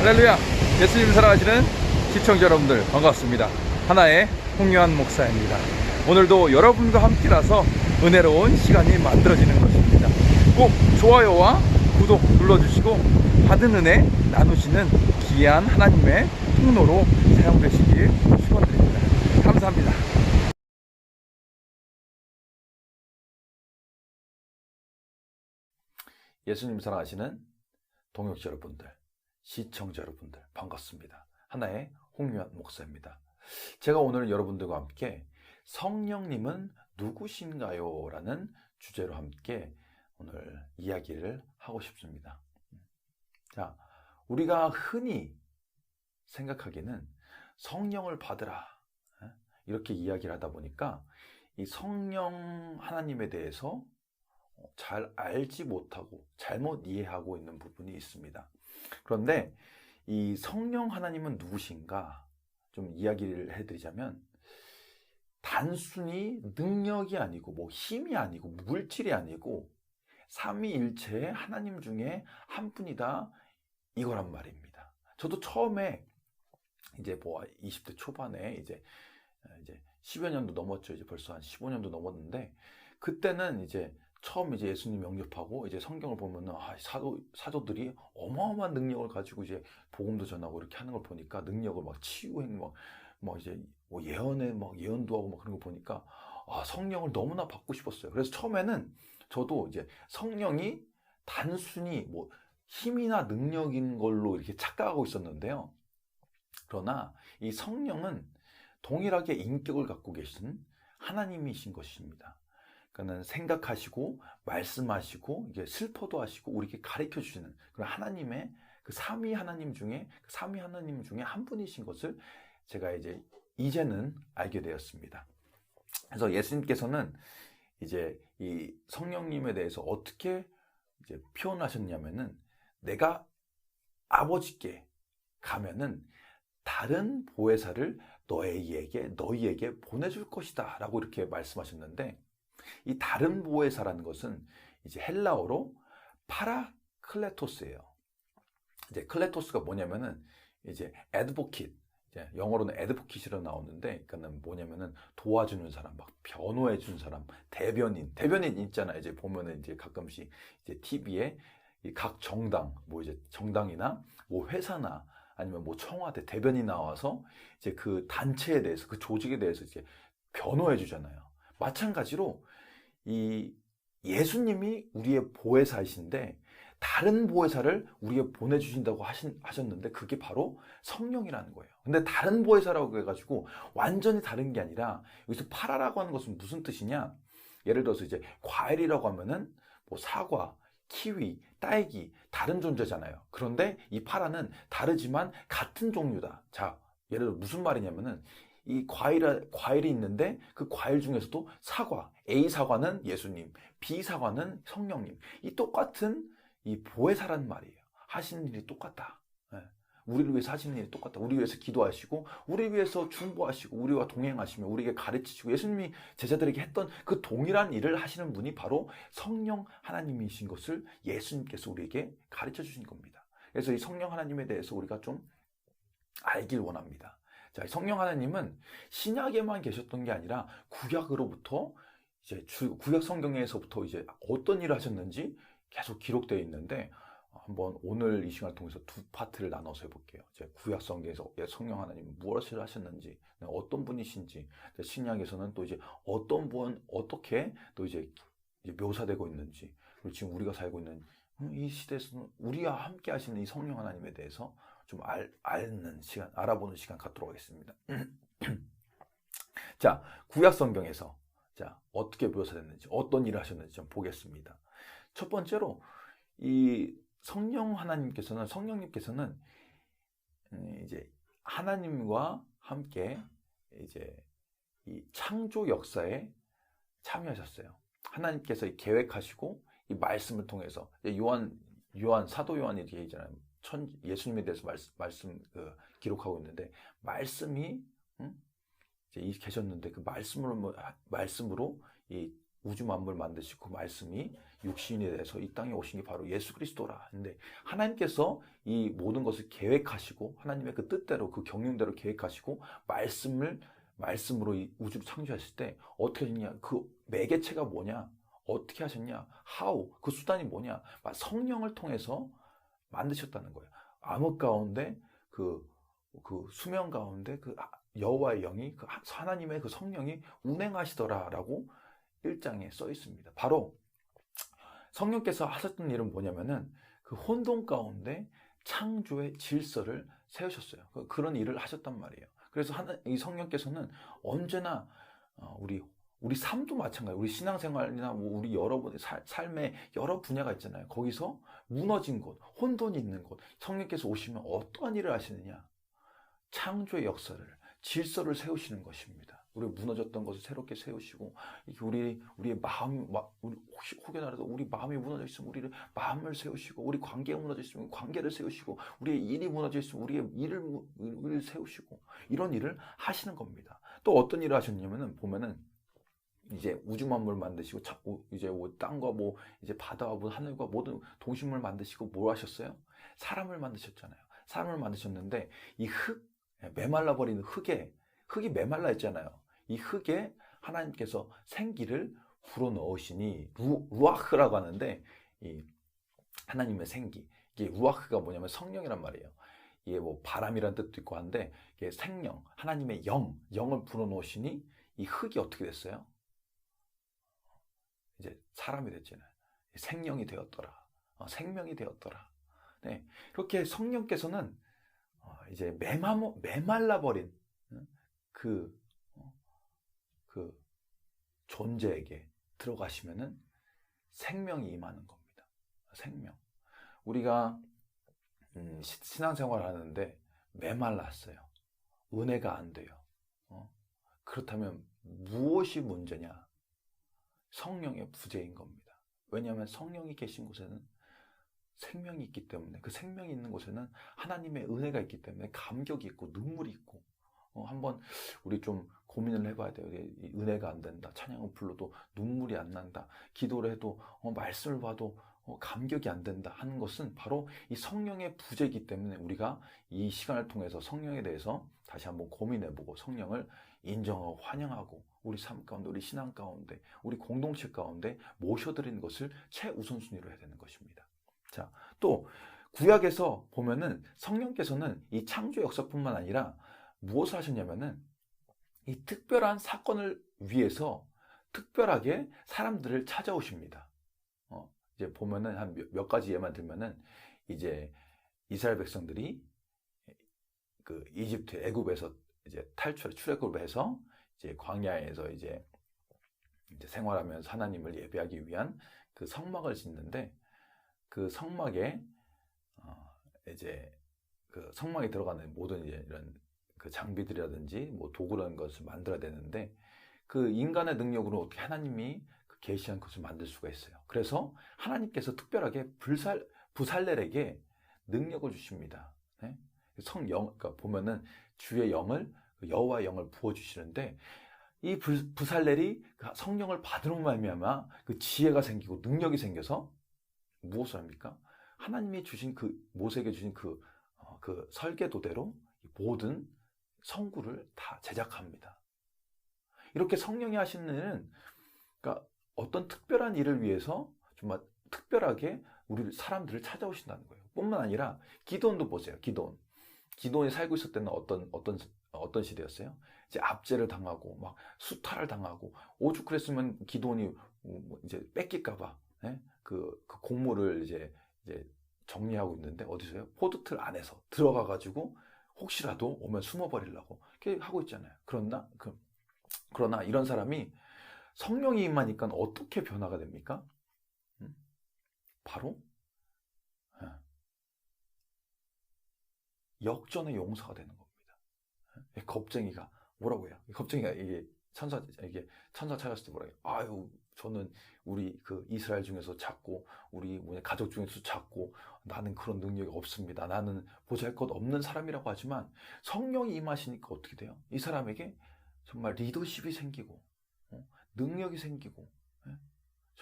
할렐루야. 예수님 사랑하시는 시청자 여러분들 반갑습니다. 하나의 홍요한 목사입니다. 오늘도 여러분과 함께라서 은혜로운 시간이 만들어지는 것입니다. 꼭 좋아요와 구독 눌러주시고 받은 은혜 나누시는 귀한 하나님의 통로로 사용되시길 축원드립니다. 감사합니다. 예수님 사랑하시는 동역자 여러분들, 시청자 여러분들 반갑습니다. 하나의 홍요한 목사입니다. 제가 오늘 여러분들과 함께 성령님은 누구신가요? 라는 주제로 함께 오늘 이야기를 하고 싶습니다. 자, 우리가 흔히 생각하기는 성령을 받으라 이렇게 이야기를 하다 보니까 이 성령 하나님에 대해서 잘 알지 못하고 잘못 이해하고 있는 부분이 있습니다. 그런데 이 성령 하나님은 누구신가 좀 이야기를 해드리자면 단순히 능력이 아니고 힘이 아니고 물질이 아니고 삼위일체의 하나님 중에 한 분이다 이거란 말입니다. 저도 처음에 이제 20대 초반에 이제 10여 년도 넘었죠. 이제 벌써 한 15년도 넘었는데 그때는 이제 처음 이제 예수님 영접하고 이제 성경을 보면은 사도들이 어마어마한 능력을 가지고 이제 복음도 전하고 이렇게 하는 걸 보니까 능력을 막 치유행 막 이제 예언에 막 예언도 하고 막 그런 거 보니까 성령을 너무나 받고 싶었어요. 그래서 처음에는 저도 이제 성령이 단순히 힘이나 능력인 걸로 이렇게 착각하고 있었는데요. 그러나 이 성령은 동일하게 인격을 갖고 계신 하나님이신 것입니다. 그러니까 생각하시고 말씀하시고 이게 슬퍼도 하시고 우리에게 가르쳐 주시는 그런 하나님의 그 삼위 하나님 중에 한 분이신 것을 제가 이제는 알게 되었습니다. 그래서 예수님께서는 이제 이 성령님에 대해서 어떻게 이제 표현하셨냐면은 내가 아버지께 가면은 다른 보혜사를 너희에게 보내줄 것이다 라고 이렇게 말씀하셨는데 이 다른 보혜사라는 것은 이제 헬라어로 파라클레토스예요. 이제 클레토스가 뭐냐면은 이제 애드보킷, 영어로는 애드보킷이라고 나오는데, 그러니까는 뭐냐면은 도와주는 사람, 막 변호해 주는 사람, 대변인 있잖아요. 이제 보면은 이제 가끔씩 이제 TV에 각 정당, 이제 정당이나 회사나 아니면 청와대 대변인 나와서 이제 그 단체에 대해서 그 조직에 대해서 이제 변호해 주잖아요. 마찬가지로 이 예수님이 우리의 보혜사이신데 다른 보혜사를 우리에게 보내주신다고 하셨는데 그게 바로 성령이라는 거예요. 근데 다른 보혜사라고 해가지고 완전히 다른 게 아니라 여기서 파라라고 하는 것은 무슨 뜻이냐? 예를 들어서 이제 과일이라고 하면은 사과, 키위, 딸기 다른 존재잖아요. 그런데 이 파라는 다르지만 같은 종류다. 자, 예를 들어 무슨 말이냐면은 이 과일이 있는데 그 과일 중에서도 A 사과는 예수님, B 사과는 성령님. 이 똑같은 이 보혜사라는 말이에요. 하시는 일이 똑같다. 우리를 위해서 하시는 일이 똑같다. 우리 위해서 기도하시고, 우리 위해서 중보하시고, 우리와 동행하시며, 우리에게 가르치시고, 예수님이 제자들에게 했던 그 동일한 일을 하시는 분이 바로 성령 하나님이신 것을 예수님께서 우리에게 가르쳐 주신 겁니다. 그래서 이 성령 하나님에 대해서 우리가 좀 알길 원합니다. 자, 성령 하나님은 신약에만 계셨던 게 아니라 구약으로부터 이제 구약 성경에서부터 이제 어떤 일을 하셨는지 계속 기록되어 있는데 한번 오늘 이 시간을 통해서 두 파트를 나눠서 해볼게요. 이제 구약 성경에서 성령 하나님 무엇을 하셨는지, 어떤 분이신지, 신약에서는 또 이제 어떤 분 어떻게 또 이제 묘사되고 있는지, 그리고 지금 우리가 살고 있는 이 시대에서는 우리와 함께 하시는 이 성령 하나님에 대해서 좀 아는 시간, 알아보는 시간 갖도록 하겠습니다. 자, 구약 성경에서 자, 어떻게 묘사됐는지, 어떤 일을 하셨는지 좀 보겠습니다. 첫 번째로 이 성령님께서는 이제 하나님과 함께 이제 이 창조 역사에 참여하셨어요. 하나님께서 계획하시고 이 말씀을 통해서 사도 요한이 얘기잖아요. 예수님에 대해서 말씀 기록하고 있는데 말씀이 계셨는데 그 말씀으로 이 우주 만물 만드시고 그 말씀이 육신이 돼서 이 땅에 오신 게 바로 예수 그리스도라. 근데 하나님께서 이 모든 것을 계획하시고 하나님의 그 뜻대로 그 경륜대로 계획하시고 말씀으로 이 우주를 창조하실 때 어떻게 하셨냐? 그 매개체가 뭐냐? 어떻게 하셨냐? How? 그 수단이 뭐냐? 성령을 통해서 만드셨다는 거예요. 암흑 가운데 그 수면 가운데 그 여호와의 영이 그 하나님의 그 성령이 운행하시더라라고 1장에 써 있습니다. 바로 성령께서 하셨던 일은 뭐냐면은 그 혼돈 가운데 창조의 질서를 세우셨어요. 그런 일을 하셨단 말이에요. 그래서 이 성령께서는 언제나 우리 삶도 마찬가지예요. 우리 신앙생활이나 뭐 우리 여러분의 삶의 여러 분야가 있잖아요. 거기서 무너진 곳, 혼돈이 있는 곳, 성령께서 오시면 어떠한 일을 하시느냐? 창조의 역사를, 질서를 세우시는 것입니다. 우리 무너졌던 것을 새롭게 세우시고, 우리의 마음, 혹여나라도 우리 마음이 무너져 있으면 우리를 마음을 세우시고, 우리 관계가 무너져 있으면 관계를 세우시고, 우리의 일이 무너져 있으면 우리의 일을 세우시고, 이런 일을 하시는 겁니다. 또 어떤 일을 하셨냐면은, 보면은, 이제 우주 만물 만드시고, 이제 땅과 이제 바다와 하늘과 모든 동식물 만드시고, 뭘 하셨어요? 사람을 만드셨잖아요. 사람을 만드셨는데, 메말라버린 흙이 메말라 있잖아요. 이 흙에 하나님께서 생기를 불어넣으시니 루아흐라고 하는데 이 하나님의 생기, 이게 루아흐가 뭐냐면 성령이란 말이에요. 이게 뭐 바람이란 뜻도 있고 한데 이게 생명, 하나님의 영을 불어넣으시니 이 흙이 어떻게 됐어요? 이제 사람이 됐잖아요. 생명이 되었더라. 생명이 되었더라. 네, 이렇게 성령께서는 이제 메말라버린 그 존재에게 들어가시면은 생명이 임하는 겁니다. 생명. 우리가 신앙생활을 하는데 메말랐어요. 은혜가 안 돼요. 그렇다면 무엇이 문제냐? 성령의 부재인 겁니다. 왜냐하면 성령이 계신 곳에는 생명이 있기 때문에, 그 생명이 있는 곳에는 하나님의 은혜가 있기 때문에 감격이 있고 눈물이 있고, 한번 우리 좀 고민을 해봐야 돼요. 은혜가 안 된다. 찬양을 불러도 눈물이 안 난다. 기도를 해도 말씀을 봐도 감격이 안 된다 하는 것은 바로 이 성령의 부재이기 때문에 우리가 이 시간을 통해서 성령에 대해서 다시 한번 고민해보고 성령을 인정하고 환영하고 우리 삶 가운데, 우리 신앙 가운데, 우리 공동체 가운데 모셔드리는 것을 최우선순위로 해야 되는 것입니다. 자, 또 구약에서 보면은 성령께서는 이 창조 역사뿐만 아니라 무엇을 하셨냐면은 이 특별한 사건을 위해서 특별하게 사람들을 찾아오십니다. 이제 보면은 한 몇 가지 예만 들면은 이제 이스라엘 백성들이 그 이집트 애굽에서 이제 출애굽을 해서 이제 광야에서 이제 생활하면서 하나님을 예배하기 위한 그 성막을 짓는데 그 성막에 이제 그 성막에 들어가는 모든 이제 이런 그 장비들이라든지 뭐 도구라는 것을 만들어야 되는데 그 인간의 능력으로 어떻게 하나님이 그 계시한 것을 만들 수가 있어요. 그래서 하나님께서 특별하게 부살렐에게 능력을 주십니다. 네? 그러니까 보면은 주의 영을 여호와의 영을 부어 주시는데 이 부살렐이 성령을 받으로 말미암아 그 지혜가 생기고 능력이 생겨서 무엇을 합니까? 하나님이 주신 그 모세에게 주신 그 설계도대로 모든 성구를 다 제작합니다. 이렇게 성령이 하시는 일은 그러니까 어떤 특별한 일을 위해서 정말 특별하게 우리 사람들을 찾아오신다는 거예요. 뿐만 아니라 기도원도 보세요. 기도원이 살고 있을 때는 어떤 시대였어요? 이제 압제를 당하고 막 수탈을 당하고 오죽 그랬으면 기도원이 이제 뺏길까봐 그 곡물을 이제 정리하고 있는데 어디서요? 포도틀 안에서 들어가가지고 혹시라도 오면 숨어버리려고 이렇게 하고 있잖아요. 그러나 이런 사람이 성령이 임하니까 어떻게 변화가 됩니까? 바로 역전의 용사가 되는 겁니다. 겁쟁이가 뭐라고 해요? 겁쟁이가 이게 천사 찾았을 때 뭐라고 해요? 아유, 저는 우리 그 이스라엘 중에서 작고 우리 가족 중에서 작고 나는 그런 능력이 없습니다. 나는 보잘것없는 사람이라고 하지만 성령이 임하시니까 어떻게 돼요? 이 사람에게 정말 리더십이 생기고 능력이 생기고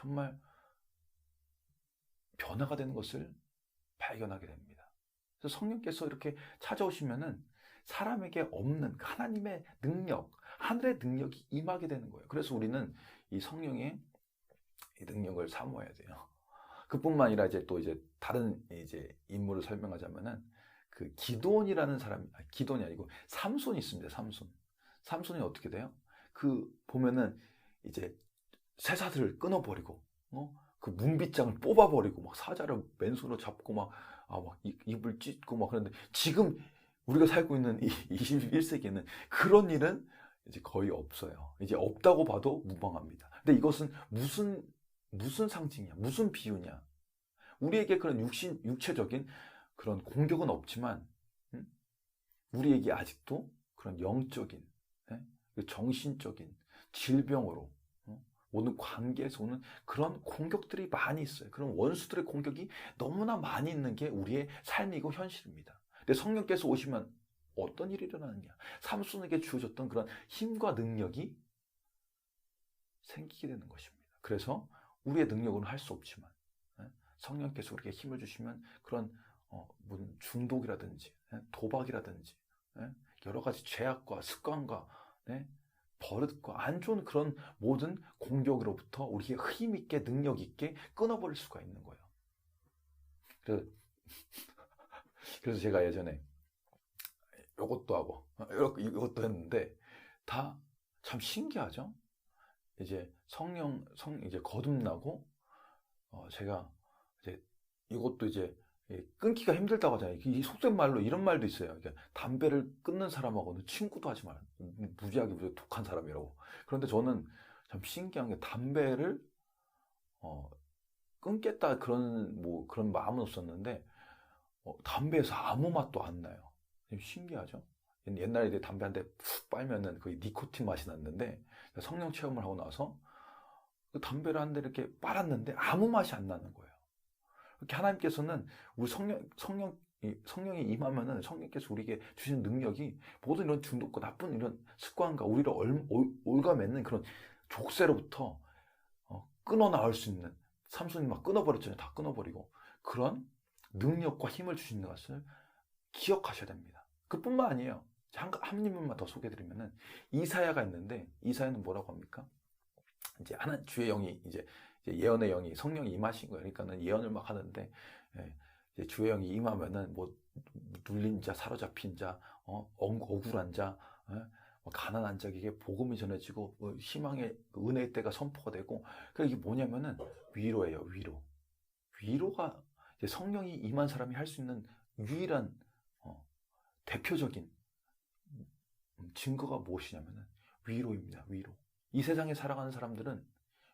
정말 변화가 되는 것을 발견하게 됩니다. 그래서 성령께서 이렇게 찾아오시면은 사람에게 없는 하나님의 능력, 하늘의 능력이 임하게 되는 거예요. 그래서 우리는 이 성령의 이 능력을 사모해야 돼요. 그뿐만 아니라 이제 또 이제 다른 이제 인물을 설명하자면은 그 기드온이라는 사람, 기드온이 아니고 삼손이 있습니다. 삼손이 어떻게 돼요? 그 보면은 이제 쇠사슬을 끊어버리고, 그 문빗장을 뽑아버리고, 막 사자를 맨손으로 잡고 막 입을 찢고 막 그런데 지금 우리가 살고 있는 이 21세기에는 그런 일은 이제 거의 없어요. 이제 없다고 봐도 무방합니다. 근데 이것은 무슨 상징이야? 무슨 비유냐? 우리에게 그런 육체적인 그런 공격은 없지만, 우리에게 아직도 그런 영적인, 정신적인 질병으로, 모든 관계에서 오는 그런 공격들이 많이 있어요. 그런 원수들의 공격이 너무나 많이 있는 게 우리의 삶이고 현실입니다. 근데 성령께서 오시면 어떤 일이 일어나느냐? 삼손에게 주어졌던 그런 힘과 능력이 생기게 되는 것입니다. 그래서 우리의 능력으로는 할 수 없지만 성령께서 우리에게 힘을 주시면 그런 무슨 중독이라든지 도박이라든지 여러 가지 죄악과 습관과 버릇과 안 좋은 그런 모든 공격으로부터 우리에게 힘있게 능력있게 끊어버릴 수가 있는 거예요. 그래서 제가 예전에 이것도 하고 이것도 했는데 다 참 신기하죠. 이제 이제 거듭나고 제가 이제 이것도 이제 끊기가 힘들다고 하잖아요. 이 속된 말로 이런 말도 있어요. 그러니까 담배를 끊는 사람하고는 친구도 하지 마. 무지하게 독한 사람이라고. 그런데 저는 참 신기한 게 담배를 끊겠다 그런 마음은 없었는데 담배에서 아무 맛도 안 나요. 신기하죠? 옛날에 담배 한 대 푹 빨면은 거의 니코틴 맛이 났는데 성령 체험을 하고 나서 그 담배를 한 대 이렇게 빨았는데 아무 맛이 안 나는 거예요. 이렇게 하나님께서는 우리 성령이 임하면은 성령께서 우리에게 주시는 능력이 모든 이런 중독과 나쁜 이런 습관과 우리를 올가매는 그런 족쇄로부터 끊어 나올 수 있는, 삼손이 막 끊어버렸잖아요. 다 끊어버리고 그런 능력과 힘을 주시는 것을 기억하셔야 됩니다. 그뿐만 아니에요. 한 인물만 더 소개해드리면은 이사야가 있는데 이사야는 뭐라고 합니까? 이제 주의 영이 이제 예언의 영이 성령이 임하신 거예요. 그러니까는 예언을 막 하는데 이제 주의 영이 임하면은 뭐 눌린 자, 사로잡힌 자, 억울한 자, 가난한 자에게 복음이 전해지고 희망의 은혜의 때가 선포가 되고, 그러니까 이게 뭐냐면은 위로예요. 위로가 이제 성령이 임한 사람이 할 수 있는 유일한 대표적인 증거가 무엇이냐면은 위로입니다. 위로. 이 세상에 살아가는 사람들은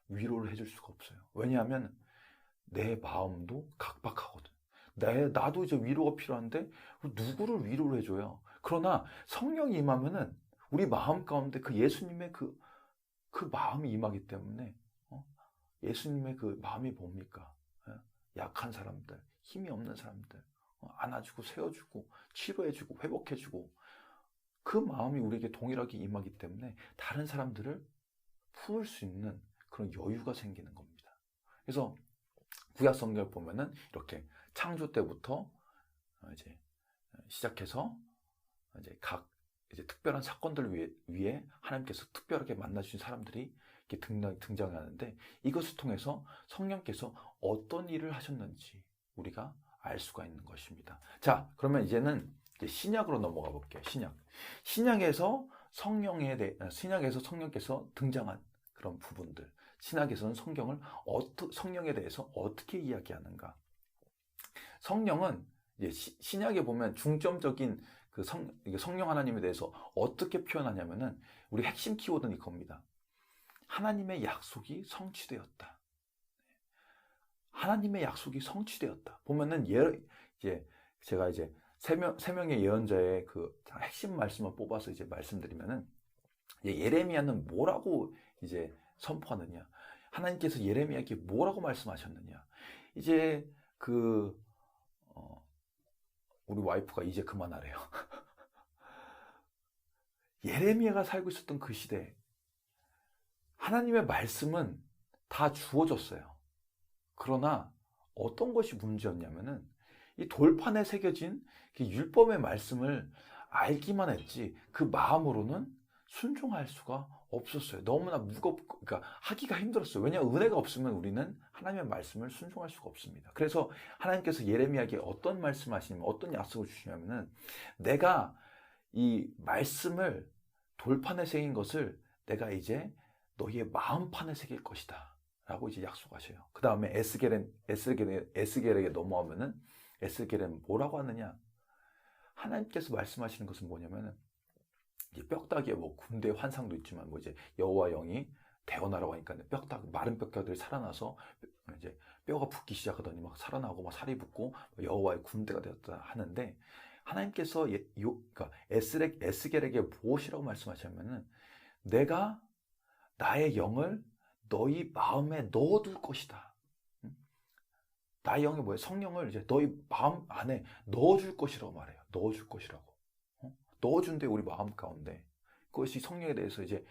위로를 해줄 수가 없어요. 왜냐하면 내 마음도 각박하거든. 나도 이제 위로가 필요한데 누구를 위로를 해줘요. 그러나 성령이 임하면은 우리 마음 가운데 그 예수님의 그 마음이 임하기 때문에 예수님의 그 마음이 뭡니까? 약한 사람들, 힘이 없는 사람들 안아주고 세워주고 치료해주고 회복해주고, 그 마음이 우리에게 동일하게 임하기 때문에 다른 사람들을 품을 수 있는 그런 여유가 생기는 겁니다. 그래서 구약 성경을 보면은 이렇게 창조 때부터 이제 시작해서 이제 각 특별한 사건들을 위해 하나님께서 특별하게 만나주신 사람들이 이렇게 등장하는데, 이것을 통해서 성령께서 어떤 일을 하셨는지 우리가 알 수가 있는 것입니다. 자, 그러면 이제는 신약으로 넘어가 볼게요. 신약에서 성령께서 등장한 그런 부분들, 신약에서는 성령에 대해서 어떻게 이야기하는가? 성령은 이제 신약에 보면 중점적인 그 성령 하나님에 대해서 어떻게 표현하냐면은 우리 핵심 키워드는 이겁니다. 하나님의 약속이 성취되었다. 하나님의 약속이 성취되었다. 보면은 제가 세 명의 예언자의 그 핵심 말씀을 뽑아서 이제 말씀드리면은, 예레미야는 뭐라고 이제 선포하느냐? 하나님께서 예레미야에게 뭐라고 말씀하셨느냐? 이제 우리 와이프가 이제 그만하래요. 예레미야가 살고 있었던 그 시대, 하나님의 말씀은 다 주어졌어요. 그러나 어떤 것이 문제였냐면은 이 돌판에 새겨진 율법의 말씀을 알기만 했지 그 마음으로는 순종할 수가 없었어요. 너무나 무겁고, 그러니까 하기가 힘들었어요. 왜냐하면 은혜가 없으면 우리는 하나님의 말씀을 순종할 수가 없습니다. 그래서 하나님께서 예레미야에게 어떤 말씀하시냐면, 어떤 약속을 주시냐면은, 내가 이 말씀을 돌판에 새긴 것을 내가 이제 너희의 마음판에 새길 것이다 라고 이제 약속하셔요. 그 다음에 에스겔에게 넘어오면은, 에스겔은 뭐라고 하느냐? 하나님께서 말씀하시는 것은 뭐냐면은, 뼈다귀에 뭐 군대 환상도 있지만 뭐 이제 여호와 영이 태어나라고 하니까 마른 뼈다귀들이 살아나서 이제 뼈가 붙기 시작하더니 막 살아나고 막 살이 붙고 여호와의 군대가 되었다 하는데, 하나님께서 그러니까 에스겔에게 무엇이라고 말씀하시냐면은, 내가 나의 영을 너희 마음에 넣어둘 것이다. 나의 영이 뭐예요? 성령을 이제 너희 마음 안에 넣어줄 것이라고 말해요. 넣어줄 것이라고. 넣어준대, 우리 마음 가운데. 그것이 성령에 대해서 이제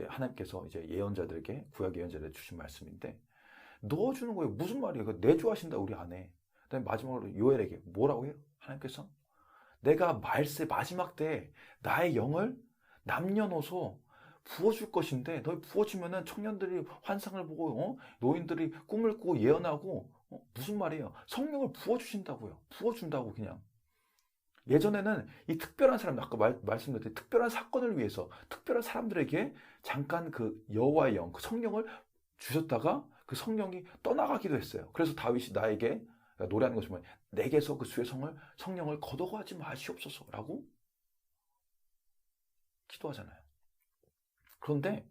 하나님께서 이제 예언자들에게, 구약 예언자들에게 주신 말씀인데, 넣어주는 거예요. 무슨 말이에요? 내주하신다, 우리 안에. 그다음에 마지막으로 요엘에게 뭐라고 해요? 하나님께서 내가 마지막 때에 나의 영을 남녀노소 부어줄 것인데, 너희 부어주면은 청년들이 환상을 보고 노인들이 꿈을 꾸고 예언하고, 무슨 말이에요? 성령을 부어주신다고요. 부어준다고. 그냥 예전에는 이 특별한 사람, 아까 말씀드렸듯이 특별한 사건을 위해서 특별한 사람들에게 잠깐 그 여호와의 영, 그 성령을 주셨다가 그 성령이 떠나가기도 했어요. 그래서 다윗이 나에게 노래하는 것이 뭐냐, 내게서 그 주의 성령을 거둬가지 마시옵소서라고 기도하잖아요. 그런데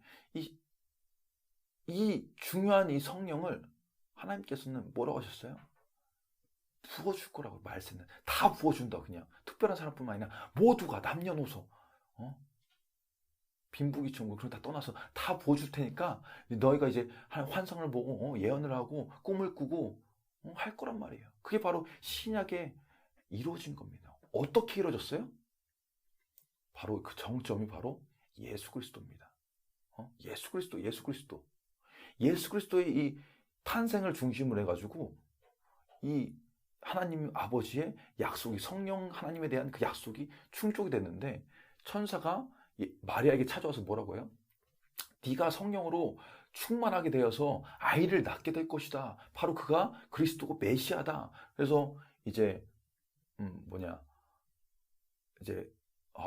이 중요한 이 성령을 하나님께서는 뭐라고 하셨어요? 부어줄 거라고 말씀은 다 부어준다. 그냥 특별한 사람뿐만 아니라 모두가 남녀노소, 빈부귀천국 그런 다 떠나서 다 부어줄 테니까 너희가 이제 환상을 보고 예언을 하고 꿈을 꾸고 할 거란 말이에요. 그게 바로 신약에 이루어진 겁니다. 어떻게 이루어졌어요? 바로 그 정점이 바로 예수 그리스도입니다. 예수 그리스도의 이 탄생을 중심으로 해가지고 이 하나님 아버지의 약속이, 성령 하나님에 대한 그 약속이 충족이 됐는데, 천사가 마리아에게 찾아와서 뭐라고 해요? 네가 성령으로 충만하게 되어서 아이를 낳게 될 것이다. 바로 그가 그리스도고 메시아다. 그래서 이제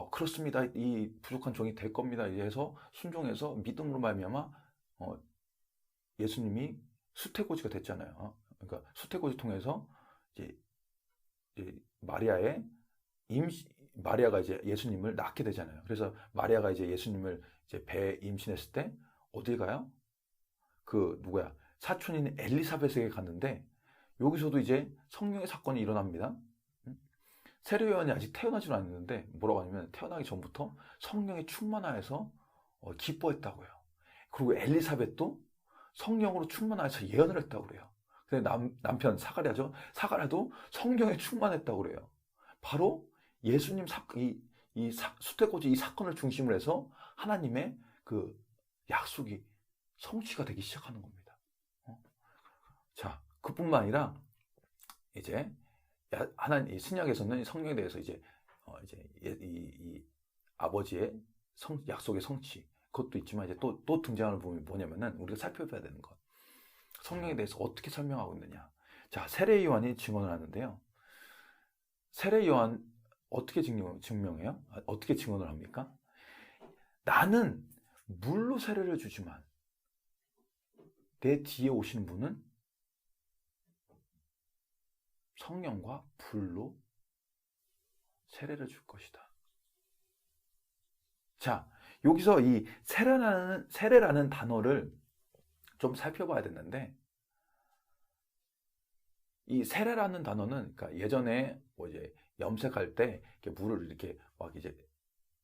그렇습니다. 이 부족한 종이 될 겁니다. 해서 순종해서 믿음으로 말미암아 예수님이 수태고지가 됐잖아요. 그러니까 수태고지 통해서 이제 마리아가 이제 예수님을 낳게 되잖아요. 그래서 마리아가 이제 예수님을 이제 배에 임신했을 때 어딜 가요? 사촌인 엘리사벳에게 갔는데, 여기서도 이제 성령의 사건이 일어납니다. 세례 요한이 아직 태어나지 않았는데 뭐라고 하냐면, 태어나기 전부터 성령에 충만하여서 기뻐했다고요. 그리고 엘리사벳도 성령으로 충만하여서 예언을 했다고 그래요. 근데 남편 사가랴도 성령에 충만했다고 그래요. 바로 예수님 수태고지 이 사건을 중심으로 해서 하나님의 그 약속이 성취가 되기 시작하는 겁니다. 자, 그뿐만 아니라 이제 하나님 신약에서는 성령에 대해서 이제 이 아버지의 약속의 성취, 그것도 있지만 이제 또 등장하는 부분이 뭐냐면은, 우리가 살펴봐야 되는 것, 성령에 대해서 어떻게 설명하고 있느냐. 자, 세례 요한이 증언을 하는데요. 세례 요한 어떻게 증명해요? 어떻게 증언을 합니까? 나는 물로 세례를 주지만 내 뒤에 오시는 분은 성령과 불로 세례를 줄 것이다. 자, 여기서 이 세례라는 단어를 좀 살펴봐야 되는데, 이 세례라는 단어는, 그러니까 예전에 뭐 이제 염색할 때 이렇게 물을 이렇게 막 이제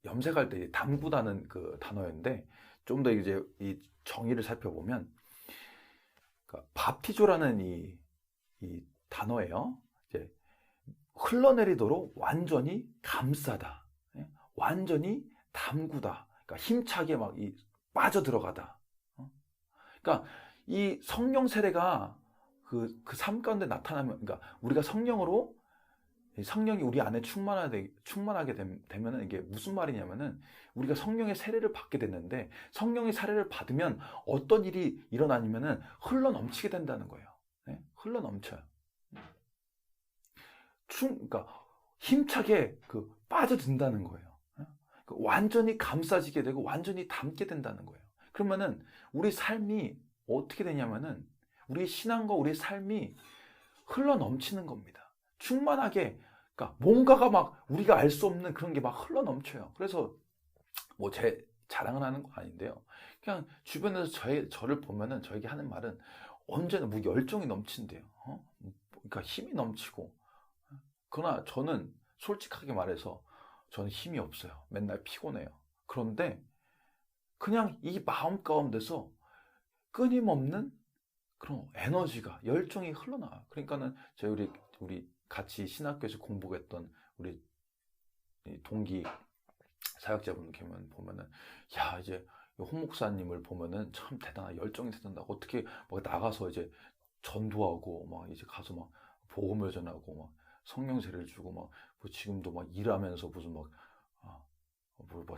염색할 때 담그다는 그 단어였는데, 좀 더 이제 이 정의를 살펴보면, 그러니까 밥티조라는 이 단어예요. 이제 흘러내리도록 완전히 감싸다, 완전히 담그다, 그러니까 힘차게 막 빠져 들어가다. 그러니까 이 성령 세례가 그 삶 가운데 나타나면, 그러니까 우리가 성령으로, 성령이 우리 안에 충만하게 되면은 이게 무슨 말이냐면은 우리가 성령의 세례를 받게 됐는데, 성령의 세례를 받으면 어떤 일이 일어나냐면은 흘러 넘치게 된다는 거예요. 네? 흘러 넘쳐요. 그러니까 힘차게 빠져든다는 거예요. 완전히 감싸지게 되고 완전히 담게 된다는 거예요. 그러면은 우리 삶이 어떻게 되냐면은 우리 신앙과 우리 삶이 흘러 넘치는 겁니다. 충만하게, 그러니까 뭔가가 막 우리가 알 수 없는 그런 게 막 흘러 넘쳐요. 그래서 뭐 제 자랑을 하는 거 아닌데요. 그냥 주변에서 저를 보면은 저에게 하는 말은 언제나 뭐 열정이 넘친대요. 그러니까 힘이 넘치고. 그러나 저는 솔직하게 말해서 저는 힘이 없어요. 맨날 피곤해요. 그런데 그냥 이 마음 가운데서 끊임없는 그런 에너지가, 열정이 흘러나와요. 그러니까는 우리 같이 신학교에서 공부했던 우리 동기 사역자분 보면은, 야, 이제 홍 목사님을 보면은 참 대단한 열정이 대단하다. 어떻게 막 나가서 이제 전도하고 막 이제 가서 막 복음을 전하고 막 성령 세례를 주고 막 뭐 지금도 막 일하면서 무슨 막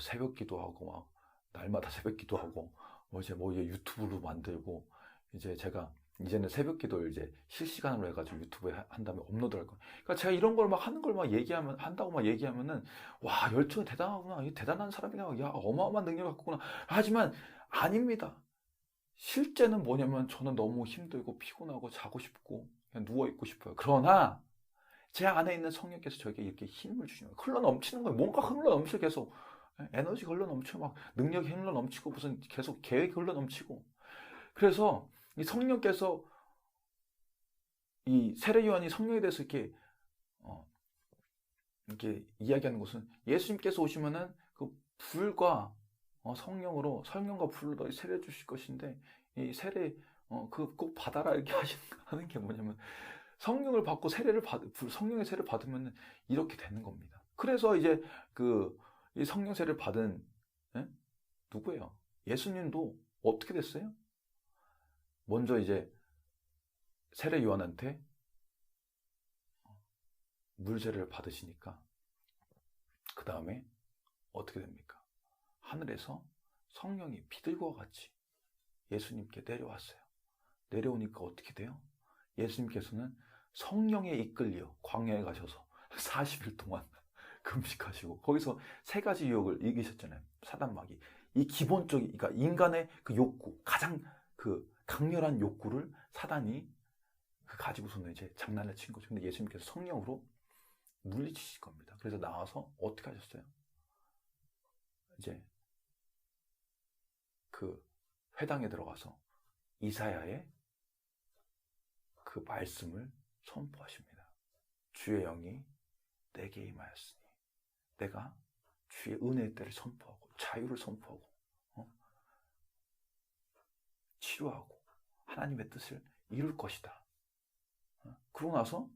새벽 기도하고 막 날마다 새벽 기도하고 이제 유튜브로 만들고, 이제 제가 이제는 새벽 기도를 이제 실시간으로 해가지고 유튜브에 한 다음에 업로드할 거예요. 그러니까 제가 이런 걸 막 하는 걸 막 한다고 막 얘기하면은, 와, 열정이 대단하구나, 대단한 사람이야, 야, 어마어마한 능력을 갖고구나. 하지만 아닙니다. 실제는 뭐냐면 저는 너무 힘들고 피곤하고 자고 싶고 그냥 누워 있고 싶어요. 그러나 제 안에 있는 성령께서 저에게 이렇게 힘을 주시는 거예요. 흘러 넘치는 거예요. 뭔가 흘러 넘쳐, 계속 에너지가 흘러 넘쳐, 막 능력이 흘러 넘치고 무슨 계속 계획이 흘러 넘치고. 그래서 이 성령께서, 이 세례 요한이 성령에 대해서 이렇게 이야기하는 것은, 예수님께서 오시면은 그 불과 성령과 불로 세례 주실 것인데, 이 세례 꼭 받아라 이렇게 하는 게 뭐냐면, 성령을 받고 성령의 세례를 받으면 이렇게 되는 겁니다. 그래서 이제 이 성령 세례를 받은, 누구예요? 예수님도 어떻게 됐어요? 먼저 이제 세례 요한한테 물 세례를 받으시니까 그 다음에 어떻게 됩니까? 하늘에서 성령이 비둘기와 같이 예수님께 내려왔어요. 내려오니까 어떻게 돼요? 예수님께서는 성령에 이끌려 광야에 가셔서 40일 동안 금식하시고, 거기서 3가지 유혹을 이기셨잖아요. 사단마귀. 이 기본적인, 그러니까 인간의 그 욕구, 가장 강렬한 욕구를 사단이 가지고서는 이제 장난을 친 거죠. 근데 예수님께서 성령으로 물리치실 겁니다. 그래서 나와서 어떻게 하셨어요? 이제 회당에 들어가서 이사야의 그 말씀을 선포하십니다. 주의 영이 내게 임하였으니 내가 주의 은혜의 때를 선포하고 자유를 선포하고 치료하고 하나님의 뜻을 이룰 것이다. 그러고 나서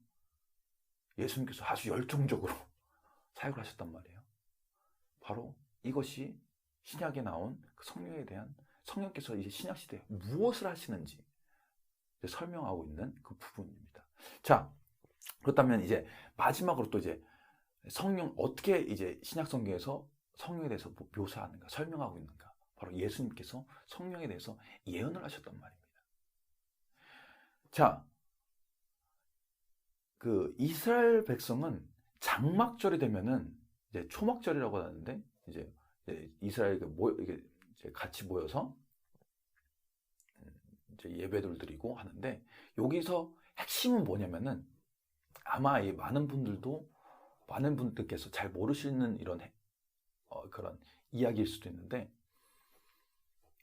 예수님께서 아주 열정적으로 사역을 하셨단 말이에요. 바로 이것이 신약에 나온 성령에 대한, 성령께서 이제 신약 시대에 무엇을 하시는지 설명하고 있는 그 부분입니다. 자, 그렇다면 이제 마지막으로 또 이제 성령, 어떻게 이제 신약 성경에서 성령에 대해서 묘사하는가, 설명하고 있는가? 바로 예수님께서 성령에 대해서 예언을 하셨단 말입니다. 자, 이스라엘 백성은 장막절이 되면은 이제 초막절이라고 하는데, 이제 이스라엘 이게 같이 모여서 이제 예배를 드리고 하는데, 여기서 핵심은 뭐냐면은, 아마 많은 분들께서 잘 모르시는 이런 그런 이야기일 수도 있는데,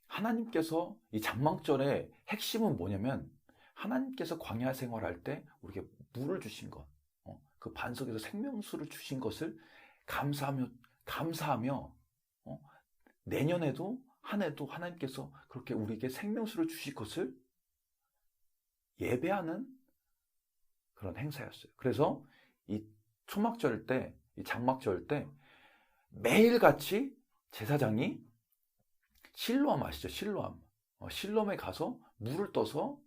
하나님께서 이 장막절의 핵심은 뭐냐면, 하나님께서 광야 생활할 때 우리에게 물을 주신 것, 그 반석에서 생명수를 주신 것을 감사하며 내년에도 한 해도 하나님께서 그렇게 우리에게 생명수를 주실 것을 예배하는 그런 행사였어요. 그래서 이 초막절 때, 이 장막절 때 매일같이 제사장이 실로암 아시죠? 실로암. 실롬에 가서 물을 떠서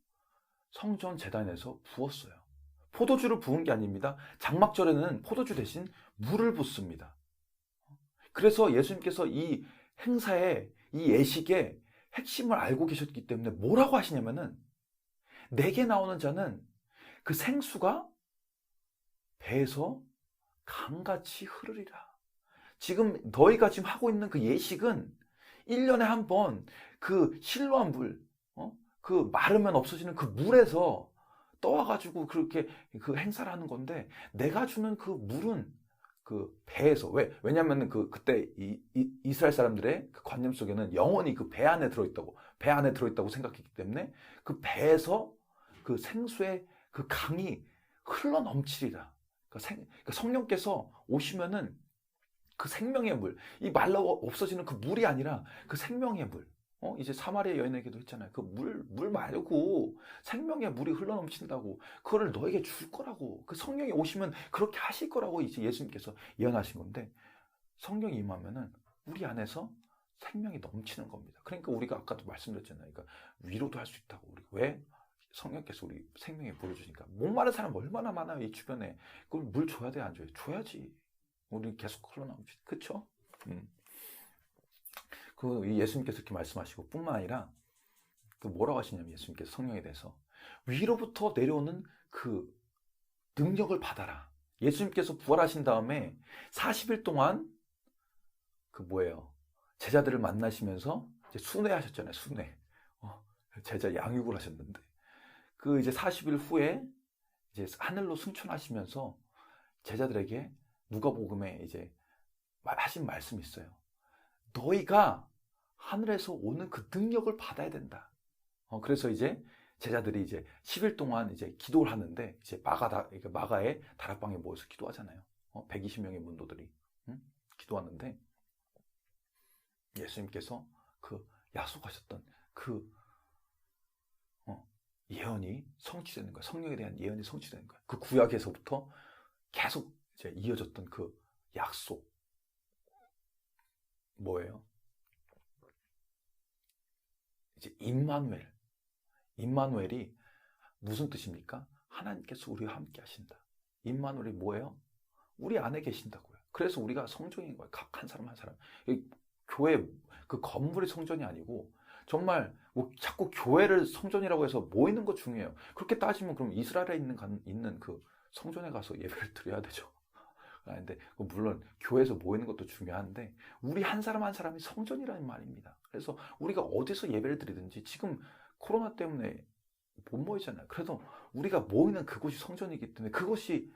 성전 제단에서 부었어요. 포도주를 부은 게 아닙니다. 장막절에는 포도주 대신 물을 붓습니다. 그래서 예수님께서 이 행사에, 이 예식의 핵심을 알고 계셨기 때문에 뭐라고 하시냐면은, 내게 나오는 자는 그 생수가 배에서 강같이 흐르리라. 지금 너희가 지금 하고 있는 그 예식은 1년에 한 번 그 실로한 물, 그 마르면 없어지는 그 물에서 떠와가지고 그렇게 그 행사를 하는 건데, 내가 주는 그 물은 그 배에서, 왜냐면 그때 이스라엘 사람들의 그 관념 속에는 영혼이 그 배 안에 들어있다고 생각했기 때문에 그 배에서 그 생수의 그 강이 흘러 넘치리라. 그러니까 성령께서 오시면은 그 생명의 물, 이 말라 없어지는 그 물이 아니라 그 생명의 물. 이제 사마리아 여인에게도 했잖아요. 그 물 말고 생명의 물이 흘러넘친다고. 그거를 너에게 줄 거라고. 그 성령이 오시면 그렇게 하실 거라고 이제 예수님께서 예언하신 건데, 성령이 임하면은 우리 안에서 생명이 넘치는 겁니다. 그러니까 우리가 아까도 말씀드렸잖아요. 그러니까 위로도 할 수 있다고. 우리 왜? 성령께서 우리 생명에 물을 주니까. 목마른 사람 얼마나 많아요, 이 주변에. 그걸 물 줘야 돼, 안 줘야 돼? 줘야지. 우리 계속 흘러나오지. 그쵸? 그 예수님께서 이렇게 말씀하시고 뿐만 아니라 그 뭐라고 하시냐면, 예수님께서 성령에 대해서 위로부터 내려오는 그 능력을 받아라. 예수님께서 부활하신 다음에 40일 동안 그 뭐예요? 제자들을 만나시면서 이제 순회하셨잖아요. 순회. 제자 양육을 하셨는데, 그 이제 40일 후에 이제 하늘로 승천하시면서 제자들에게 누가복음에 이제 하신 말씀이 있어요. 너희가 하늘에서 오는 그 능력을 받아야 된다. 그래서 이제 제자들이 이제 10일 동안 이제 기도를 하는데, 이제 마가의 다락방에 모여서 기도하잖아요. 120명의 문도들이 기도하는데, 예수님께서 그 약속하셨던 그 예언이 성취되는 거예요. 성령에 대한 예언이 성취되는 거예요. 그 구약에서부터 계속 이제 이어졌던 그 약속. 뭐예요? 이제 임마누엘이 무슨 뜻입니까? 하나님께서 우리와 함께 하신다. 임마누엘이 뭐예요? 우리 안에 계신다고요. 그래서 우리가 성전인 거예요. 각 한 사람 한 사람. 교회 그 건물이 성전이 아니고, 정말 뭐 자꾸 교회를 성전이라고 해서 모이는 거 중요해요. 그렇게 따지면 그럼 이스라엘에 있는 그 성전에 가서 예배를 드려야 되죠. 근데 물론 교회에서 모이는 것도 중요한데, 우리 한 사람 한 사람이 성전이라는 말입니다. 그래서 우리가 어디서 예배를 드리든지, 지금 코로나 때문에 못 모이잖아요. 그래도 우리가 모이는 그곳이 성전이기 때문에, 그것이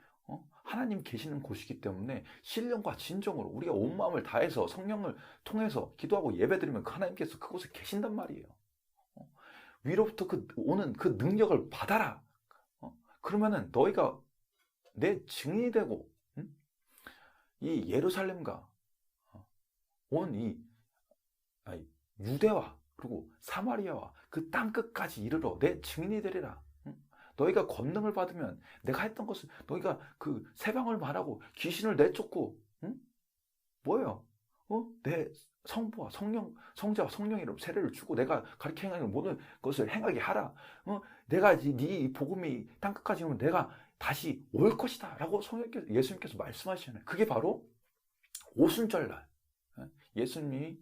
하나님 계시는 곳이기 때문에 신령과 진정으로 우리가 온 마음을 다해서 성령을 통해서 기도하고 예배드리면 하나님께서 그곳에 계신단 말이에요. 위로부터 오는 그 능력을 받아라. 그러면은 너희가 내 증인이 되고, 이 예루살렘과 온 이 유대와 그리고 사마리아와 그 땅 끝까지 이르러 내 증인이 되리라. 너희가 권능을 받으면 내가 했던 것을, 너희가 그 세방을 말하고 귀신을 내쫓고, 뭐예요? 내 성부와 성자와 성령의 이름 세례를 주고 내가 가르쳐 행하는 모든 것을 행하게 하라. 내가 네 복음이 땅 끝까지 오면 내가 다시 올 것이다 라고 예수님께서 말씀하시잖아요. 그게 바로 오순절날, 예수님이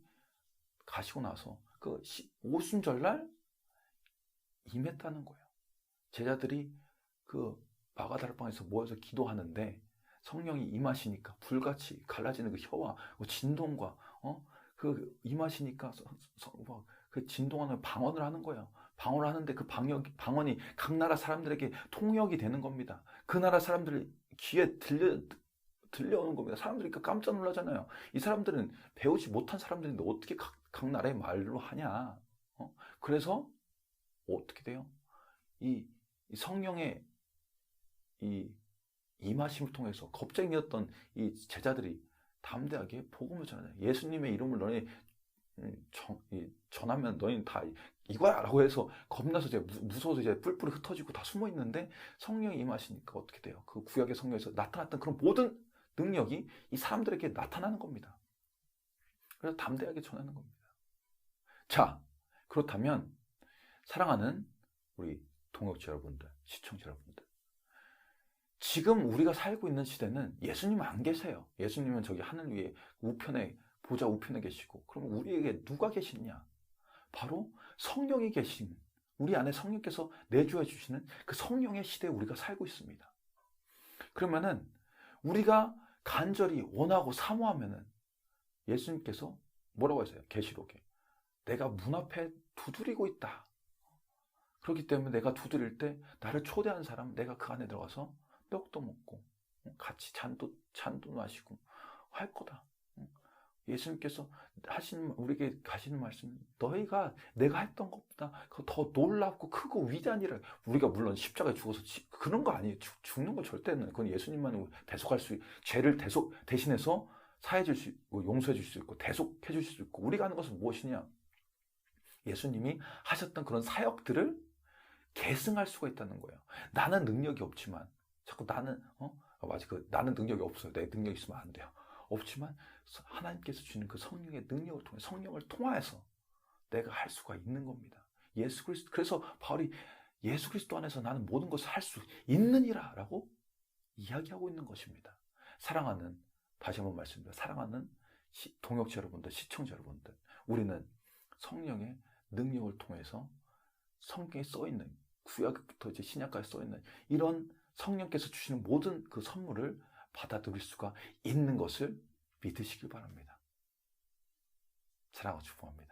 가시고 나서 그 오순절날 임했다는 거예요. 제자들이 그 마가다락방에서 모여서 기도하는데, 성령이 임하시니까 불같이 갈라지는 그 혀와 진동과 그 임하시니까 그 진동하는 방언을 하는 거예요. 방언을 하는데 그 방언이 각 나라 사람들에게 통역이 되는 겁니다. 그 나라 사람들 귀에 들려오는 겁니다. 사람들이 깜짝 놀라잖아요. 이 사람들은 배우지 못한 사람들인데 어떻게 각 나라의 말로 하냐. 그래서 어떻게 돼요? 이 성령의 이 임하심을 통해서 겁쟁이였던 이 제자들이 담대하게 복음을 전하잖아요. 예수님의 이름을 너희 전하면 너희는 다 이거야 라고 해서 겁나서 이제 무서워서 이제 뿔뿔이 흩어지고 다 숨어 있는데, 성령이 임하시니까 어떻게 돼요? 그 구약의 성경에서 나타났던 그런 모든 능력이 이 사람들에게 나타나는 겁니다. 그래서 담대하게 전하는 겁니다. 자, 그렇다면 사랑하는 우리 동역자 여러분들, 시청자 여러분들, 지금 우리가 살고 있는 시대는 예수님은 안 계세요. 예수님은 저기 하늘 위에 우편에, 보좌 우편에 계시고, 그럼 우리에게 누가 계시냐? 바로 성령이 계신, 우리 안에 성령께서 내주해 주시는 그 성령의 시대에 우리가 살고 있습니다. 그러면은 우리가 간절히 원하고 사모하면은 예수님께서 뭐라고 하세요? 계시록에 내가 문 앞에 두드리고 있다. 그렇기 때문에 내가 두드릴 때 나를 초대한 사람, 내가 그 안에 들어가서 떡도 먹고 같이 잔도 마시고 할 거다. 예수님께서 우리에게 가시는 말씀, 너희가 내가 했던 것보다 더 놀랍고 크고 위대한 일을, 우리가 물론 십자가에 죽어서 그런 거 아니에요. 죽는 거 절대는, 그건 예수님만 대속할 수, 죄를 대신해서 사해 줄 수 있고 용서해 줄 수 있고 대속해 줄 수 있고, 우리가 하는 것은 무엇이냐? 예수님이 하셨던 그런 사역들을 계승할 수가 있다는 거예요. 나는 능력이 없지만, 자꾸 나는 맞아, 나는 능력이 없어요. 내 능력이 있으면 안 돼요. 없지만 하나님께서 주는 그 성령의 능력을 통해, 성령을 통하여서 내가 할 수가 있는 겁니다. 예수 그리스도, 그래서 바울이 예수 그리스도 안에서 나는 모든 것을 할 수 있느니라 라고 이야기하고 있는 것입니다. 사랑하는, 다시 한번 말씀드립니다. 사랑하는 동역자 여러분들, 시청자 여러분들, 우리는 성령의 능력을 통해서 성경에 써있는, 구약부터 이제 신약까지 써있는 이런 성령께서 주시는 모든 그 선물을 받아들일 수가 있는 것을 믿으시길 바랍니다. 사랑하고 축복합니다.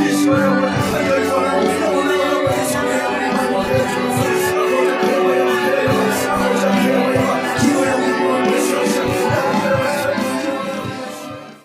Isso é